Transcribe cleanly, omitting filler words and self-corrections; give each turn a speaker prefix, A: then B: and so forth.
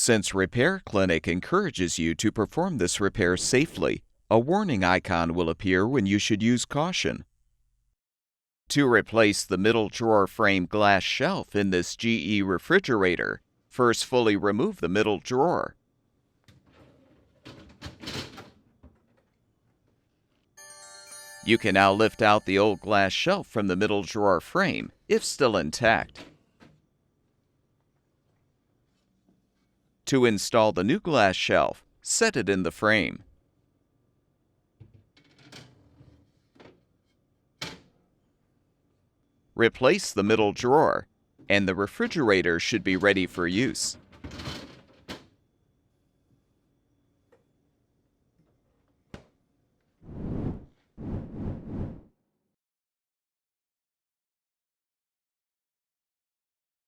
A: Since Repair Clinic encourages you to perform this repair safely, a warning icon will appear when you should use caution. To replace the middle drawer frame glass shelf in this GE refrigerator, first fully remove the middle drawer. You can now lift out the old glass shelf from the middle drawer frame, if still intact. To install the new glass shelf, set it in the frame. Replace the middle drawer, and the refrigerator should be ready for use.